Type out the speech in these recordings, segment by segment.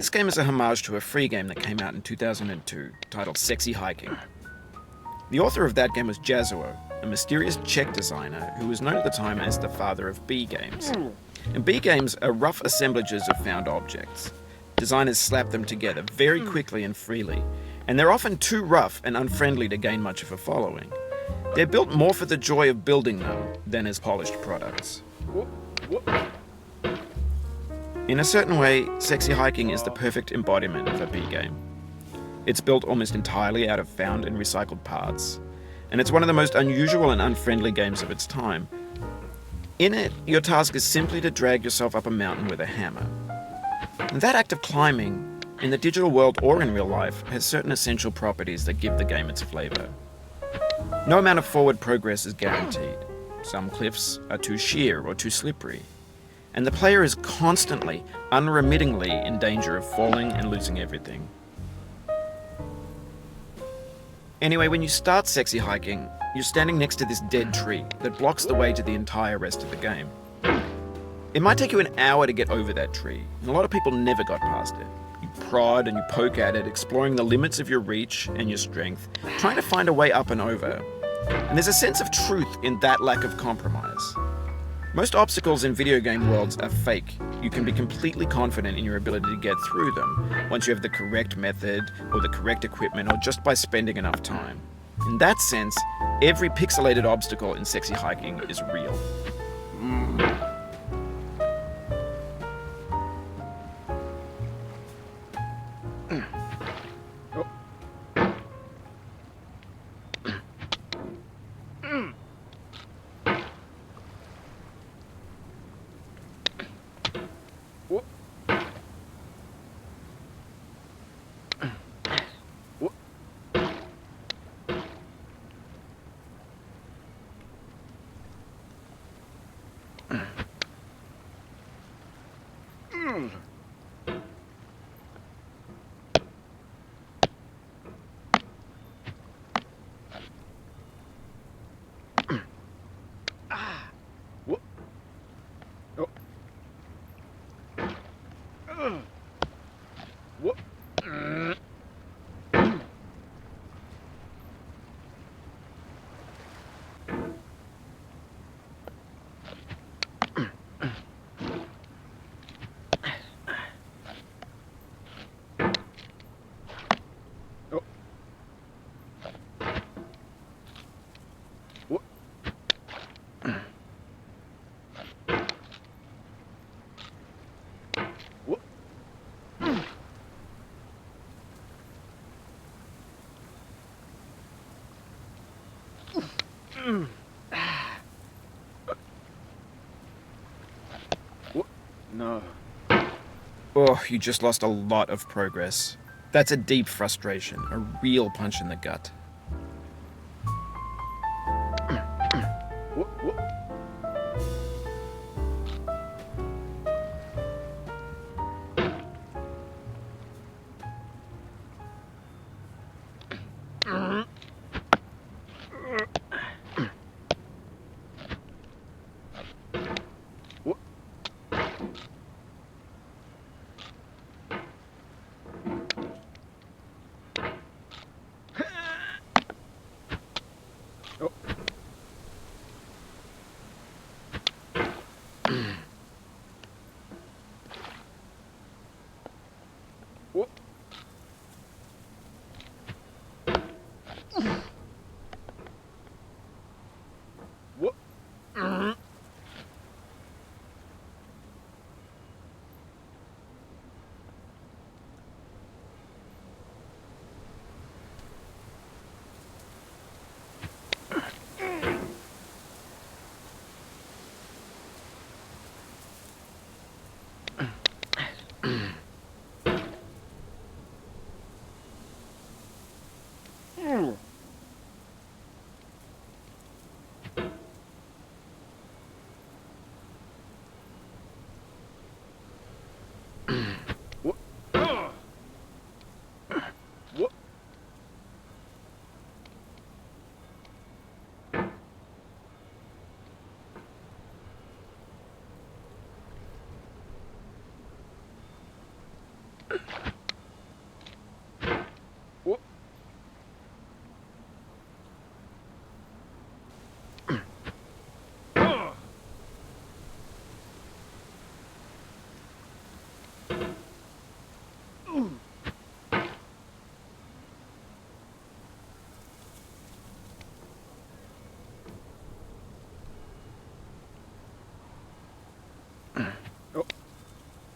This game is a homage to a free game that came out in 2002 titled Sexy Hiking. The author of that game was Jazuo, a mysterious Czech designer who was known at the time as the father of B games. And B games are rough assemblages of found objects. Designers slap them together very quickly and freely, and they're often too rough and unfriendly to gain much of a following. They're built more for the joy of building them than as polished products. In a certain way, Sexy Hiking is the perfect embodiment of a B game. It's built almost entirely out of found and recycled parts, and it's one of the most unusual and unfriendly games of its time. In it, your task is simply to drag yourself up a mountain with a hammer. And that act of climbing, in the digital world or in real life, has certain essential properties that give the game its flavor. No amount of forward progress is guaranteed. Some cliffs are too sheer or too slippery, and the player is constantly, unremittingly in danger of falling and losing everything. Anyway, when you start Sexy Hiking, you're standing next to this dead tree that blocks the way to the entire rest of the game. It might take you an hour to get over that tree, and a lot of people never got past it. You prod and you poke at it, exploring the limits of your reach and your strength, trying to find a way up and over. And there's a sense of truth in that lack of compromise. Most obstacles in video game worlds are fake. You can be completely confident in your ability to get through them once you have the correct method or the correct equipment or just by spending enough time. In that sense, every pixelated obstacle in Sexy Hiking is real. No. Oh, you just lost a lot of progress. That's a deep frustration, a real punch in the gut.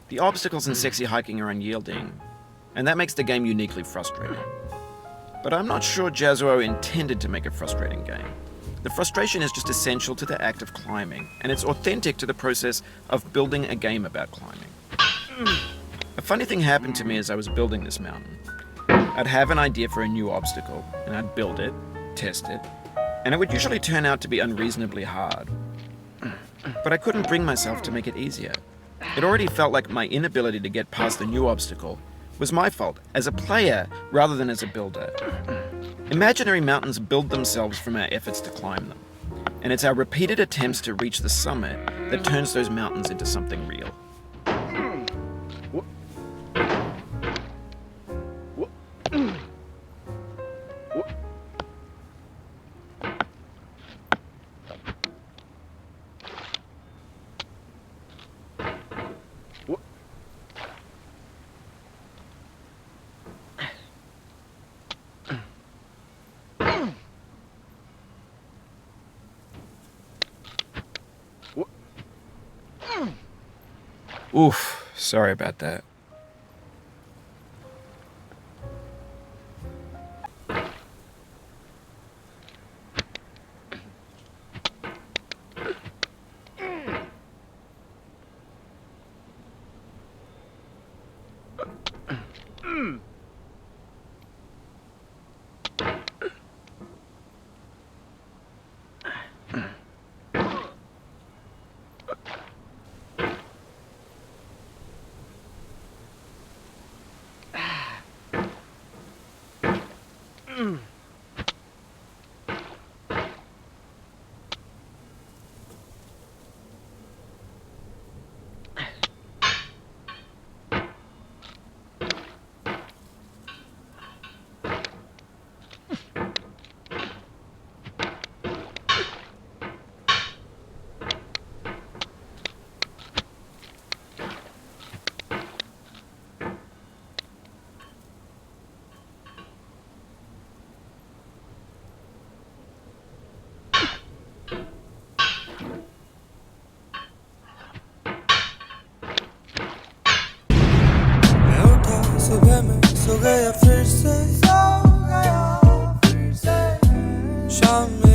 The obstacles in sexy hiking are unyielding, and that makes the game uniquely frustrating. But I'm not sure Jazzuo intended to make a frustrating game. The frustration is just essential to the act of climbing, and it's authentic to the process of building a game about climbing. A funny thing happened to me as I was building this mountain. I'd have an idea for a new obstacle, and I'd build it, test it, and it would usually turn out to be unreasonably hard. But I couldn't bring myself to make it easier. It already felt like my inability to get past the new obstacle was my fault as a player rather than as a builder. Imaginary mountains build themselves from our efforts to climb them, and it's our repeated attempts to reach the summit that turns those mountains into something real. Oof, sorry about that. सुबह में सो गया फिर से शाम में